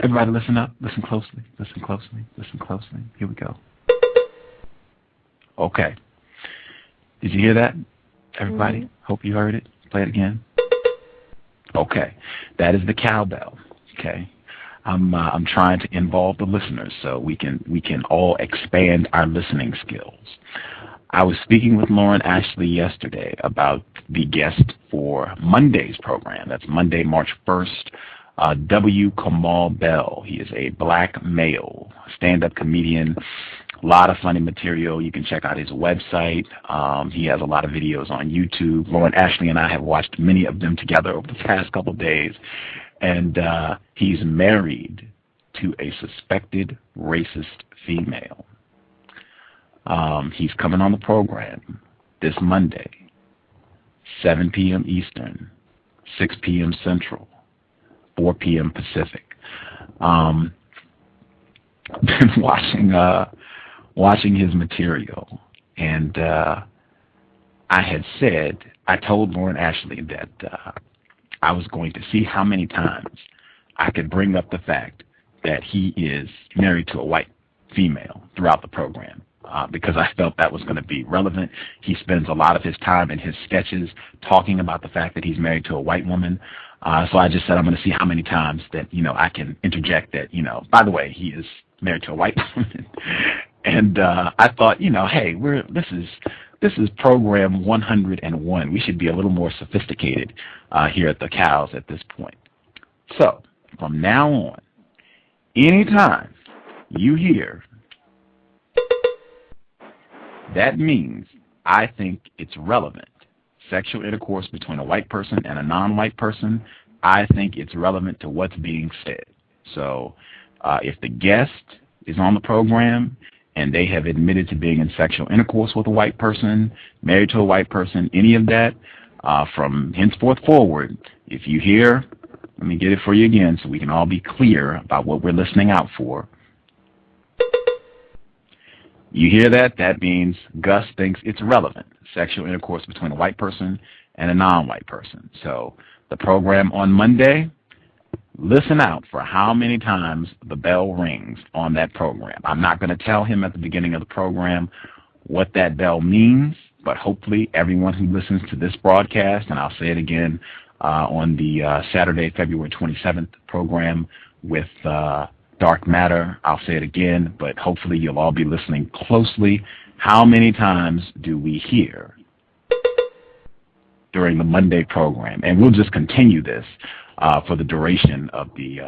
Everybody listen up. Listen closely. Listen closely. Listen closely. Here we go. Okay. Did you hear that, everybody? Mm-hmm. Hope you heard it. Play it again. Okay. That is the cowbell. Okay. I'm trying to involve the listeners so we can all expand our listening skills. I was speaking with Lauren Ashley yesterday about the guest for Monday's program. That's Monday, March 1st. COWBELL. He is a black male stand-up comedian. A lot of funny material. You can check out his website. He has a lot of videos on YouTube. Lauren Ashley and I have watched many of them together over the past couple of days. And he's married to a suspected racist female. He's coming on the program this Monday, 7 p.m. Eastern, 6 p.m. Central, 4 p.m. Pacific. Been watching his material, and I told Lauren Ashley that I was going to see how many times I could bring up the fact that he is married to a white female throughout the program. Because I felt that was going to be relevant. He spends a lot of his time in his sketches talking about the fact that he's married to a white woman. So I just said I'm going to see how many times that, I can interject that, by the way, he is married to a white woman. And I thought, hey, this is program 101. We should be a little more sophisticated here at the Cows at this point. So from now on, anytime you hear, that means I think it's relevant. Sexual intercourse between a white person and a non-white person, I think it's relevant to what's being said. So if the guest is on the program and they have admitted to being in sexual intercourse with a white person, married to a white person, any of that, from henceforth forward, if you hear, let me get it for you again so we can all be clear about what we're listening out for. You hear that? That means Gus thinks it's relevant. Sexual intercourse between a white person and a non-white person. So the program on Monday, listen out for how many times the bell rings on that program. I'm not going to tell him at the beginning of the program what that bell means, but hopefully everyone who listens to this broadcast, and I'll say it again on the Saturday, February 27th program with Dark Matter. I'll say it again, but hopefully you'll all be listening closely. How many times do we hear during the Monday program? And we'll just continue this for the duration of the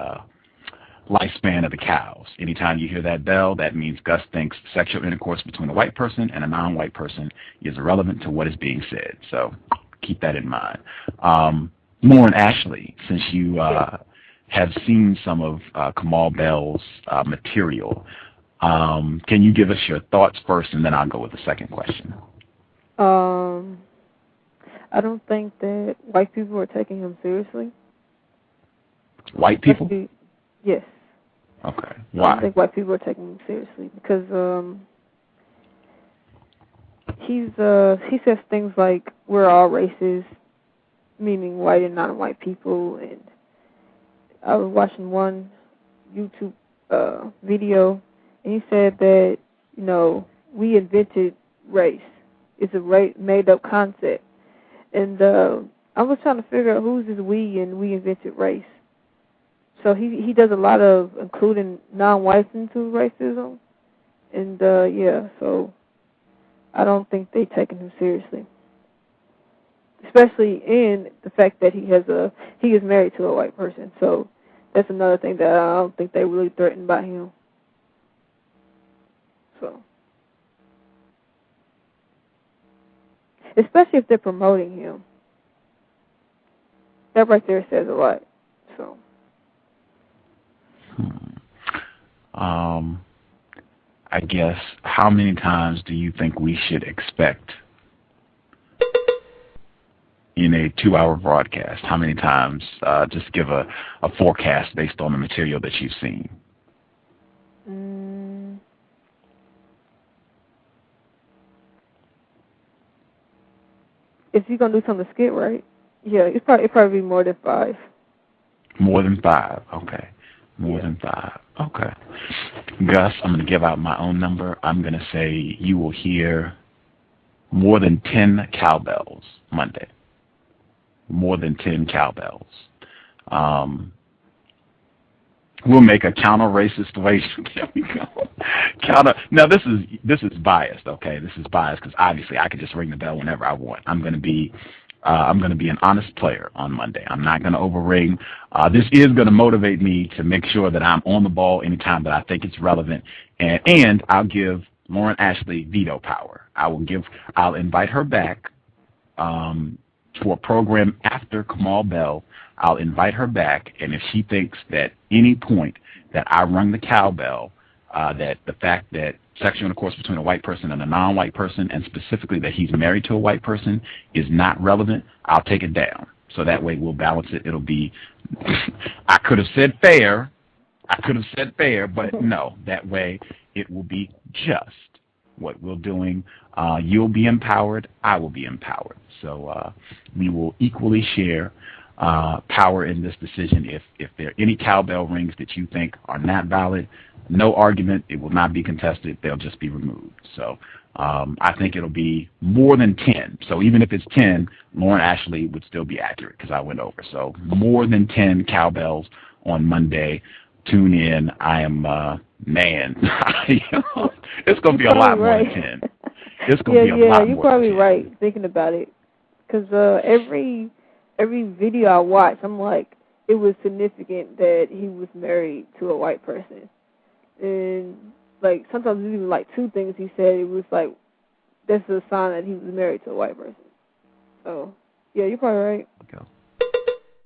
lifespan of the Cows. Anytime you hear that bell, that means Gus thinks sexual intercourse between a white person and a non-white person is irrelevant to what is being said. So keep that in mind. Lauren Ashley, since you have seen some of COWBELL's material. Can you give us your thoughts first, and then I'll go with the second question? I don't think that white people are taking him seriously. White people? Yes. Okay. Why? I don't think white people are taking him seriously because he says things like we're all racist, meaning white and non-white people, and I was watching one YouTube video, and he said that, we invented race. It's a made-up concept. And I was trying to figure out who's this we and we invented race. So he does a lot of including non-whites into racism. And, so I don't think they're taking him seriously. Especially in the fact that he is married to a white person. So that's another thing that I don't think they're really threatened by him. So, especially if they're promoting him. That right there says a lot. So. I guess, how many times do you think we should expect in a 2-hour broadcast? How many times? Just give a forecast based on the material that you've seen. If you're going to do something to skit, right? Yeah, it'd probably be more than 5. More than 5, okay. More than 5. Okay. Gus, I'm going to give out my own number. I'm going to say you will hear more than 10 cowbells Monday. More than 10 cowbells. We'll make a counter-racist way. There we go. Now, this is biased, okay? This is biased because obviously I could just ring the bell whenever I want. I'm going to be an honest player on Monday. I'm not going to overring. This is going to motivate me to make sure that I'm on the ball anytime that I think it's relevant, and I'll give Lauren Ashley veto power. I'll invite her back for a program after COWBELL. I'll invite her back, and if she thinks that any point that I rung the cowbell, that the fact that sexual intercourse between a white person and a non-white person, and specifically that he's married to a white person, is not relevant, I'll take it down. So that way we'll balance it. It'll be, I could have said fair, but no, that way it will be just what we're doing. You'll be empowered, I will be empowered. So we will equally share power in this decision. If there are any cowbell rings that you think are not valid, no argument, it will not be contested, they'll just be removed. So I think it'll be more than 10. So even if it's 10, Lauren Ashley would still be accurate because I went over. So more than 10 cowbells on Monday. Tune in. I am, man, it's going to be a lot more than 10. It's going to be a lot more. You're probably right thinking about it. Because every video I watch, I'm like, it was significant that he was married to a white person. And, like, sometimes even, like, 2 things he said, it was like, that's a sign that he was married to a white person. So, yeah, you're probably right. Okay.